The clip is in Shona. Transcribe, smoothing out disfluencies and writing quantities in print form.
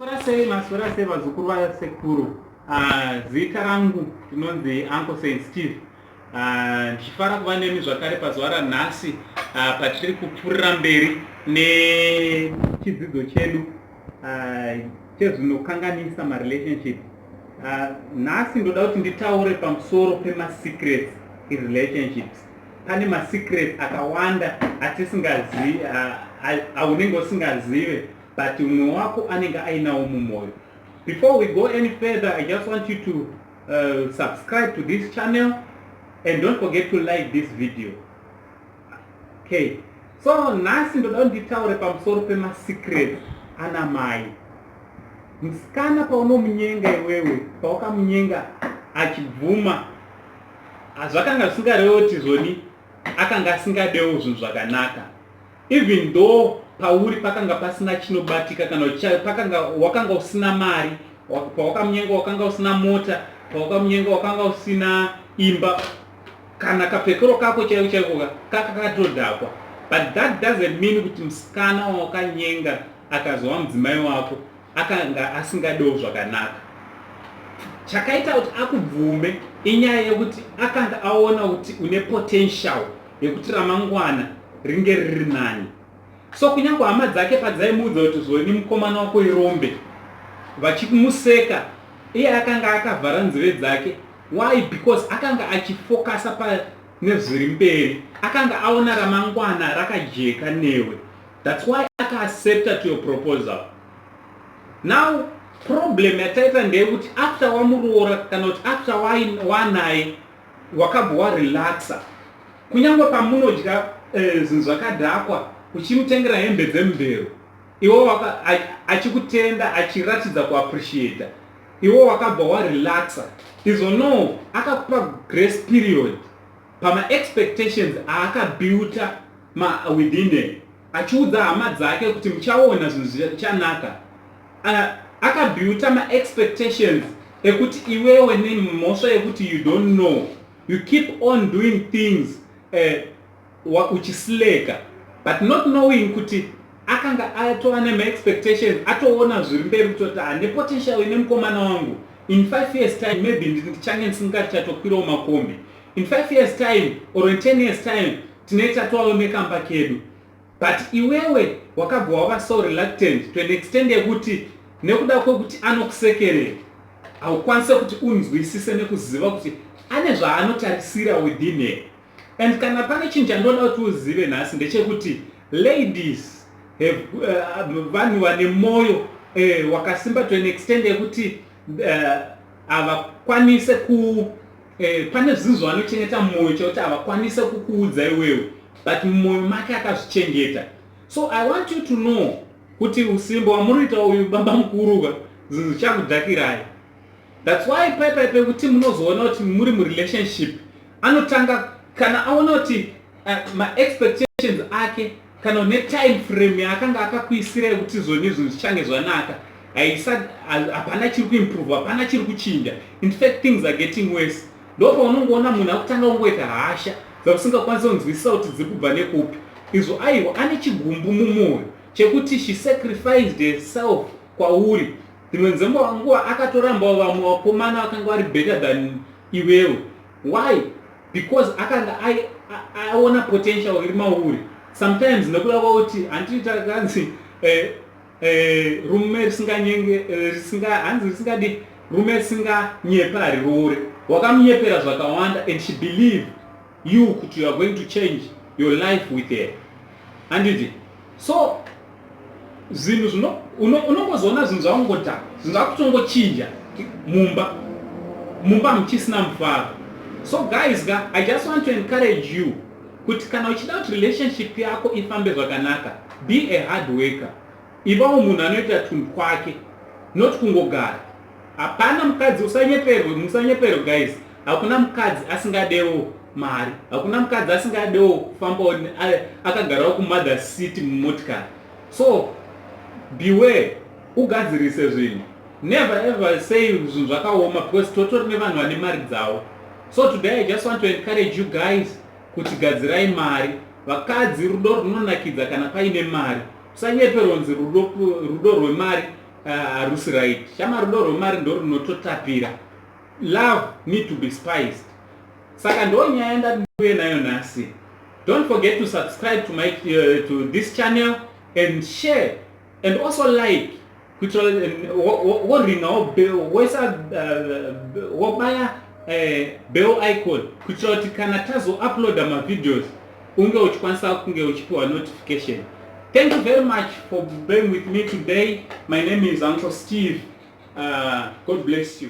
Maswera sei vazukuru vasekuru. Zita rangu rinonzi Uncle Saint Steve. Ndichifara kuva nemi zvakare pazuva ranhasi patiri kupfuurira mberi nechidzidzo chedu chezvinokanganisa marelationship. Nhasi ndoda kuti nditaure pamusoro pemasecrets irelationships. Pane masecrets akawanda atisingazivi, aunenge usingazive, but umwe wako anenge ainawo mumwoyo. Before we go any further, I just want you to subscribe to this channel and don't forget to like this video. Okay, so nhasi ndoda nditaure pamusoro pemasecrets anamai. Musikana paunomunyenga iwewe, paukamunyenga achibvuma, zvakanga zvisingarevo kuti zvoni akanga asingadewo zvinhu zvakanaka, even though pauri pakanga pasina chinobatika, kana wakanga usina mari, pawakamunyenga wakanga usina mota, pawakamunyenga wakanga usina imba, kana kapfekero kako chaiko chaiko kakatodhakwa. But that doesn't mean kuti musikana wakanyenga akazova mudzimai wako akanga asingadewo zvakanaka. Chakaita kuti akubvume inyaya yekuti akanga aona kuti une potential yekuti ramangwana ringe riri nani. So kunyange hama dzake padzaimuudza kuti zvoni mukomana wako irombe, vachimuseka, iye akanga akavhara nzeve dzake. Why? Because akanga achifokasa nezviri mberi, akanga aona ramangwana rakajeka newe. That's why akaaccepta to your proposal. Now problem yataita ndeyekuti after wamuroora kana kuti after wanaye wakabva warelaxa, kunyange pamunodya zvinhu zvakadhakwa, uchimutengera hembe dzemubhero, iwo achikutenda, achiratidza kuappreciata, iwo wakabva warelaxa, izvo no, akakupa grace period pama-expectations aakabuilda within, achiudza hama dzake kuti muchaona zvinhu zvichanaka. Akabuilda ma-expectations ekuti iwewe nemhosva yekuti you don't know, you keep on doing things uchisleka, but not knowing kuti akanga atova nema-expectations, atoona zviri mberi kutoti nepotential ine mukomana wangu, in 5 years time maybe ndichange ndisingati chatokwirawo makombi, in 5 years time or in 10 years time tinoita tovawo nekamba kedu. But iwewe wakabva wava so reluctant to an extent yekuti nekuda kwekuti anokusekerera haukwanise kuti unzwisise nekuziva kuti ane zvaanotarisira within her. And kana pane chinhu chandoda kuti uzive nhasi ndechekuti ladies vanhu vane moyo wakasimba to an extent yekuti havakwanise pane zvinhu zvavanochengeta mumwoyo chekuti havakwanise kukuudza iwewe, but mumwoyo make akazvichengeta. So I want you to know kuti usimbo wamunoita uyu baba mukuru zvinhu zvichakudhakirai. That's why paipai kuti munozoona kuti muri murelationship, anotanga kana aona kuti ma-expectations ake kana netime frame yaakanga akakuisirai kuti zvoni zvinhu zvichange zvanaka, hapana chiri kuimprove, hapana chiri kuchinja. In fact things are getting worse. Ndopa unongoona munhu akutanga ungoita hasha dzausingakwanisa kunzwisisa kuti dziri kubva nekupi. Izvo aiwa ane chigumbu mumwoyo chekuti she sacrificed herself kwauri. Dzimwe nguva akatoramba vamwe vakomana vakanga vari better than iwewe. Why? Because akanga aona potential iri mauri. Sometimes nekuda kwakuti handiti takanzi rume risingadi rume risinganyepa hariroore. Wakamunyepera zvakawanda and she believed you kuti you are going to change your life with her. Handiti? So zvinhu unongozoona zvinhu zvaungota, zvinhu zvakutongochinja mumba muchisina mufaro. So guys, I just want to encourage you kuti kana uchida kuti relationship yako ifambe zvakanaka, be a hard worker. Ivawo munhu anoita tunhu kwake, not kungogara. Hapana mukadzi, musanyeperwe guys. Hakuna mukadzi asingadewo mari, hakuna mukadzi asingadewo kufamba akagarawo kumother seat mumotikari. So beware, ugadzirise zvinhu. Never ever say zvinhu zvakaoma, because totori nevanhu vane mari dzavo. So today I just want to encourage you guys kuti gadzirai mari. Vakadzi rudo runonakidza kana paine mari. Usanyeperonzi rudo rwemari harusi right. Chama rudo rwomari ndo runototapira. Love need to be spiced. Saka ndo nyaya ndauya nayo nhasi. Don't forget to subscribe to my to this channel and share and also like. Kuitira woringa wesa wobaya bell icon kuitira kuti kana tazo uploada ma videos unge uchikwanisa kunge uchipiwa notification. Thank you very much for being with me today. My name is Uncle Steve. God bless you.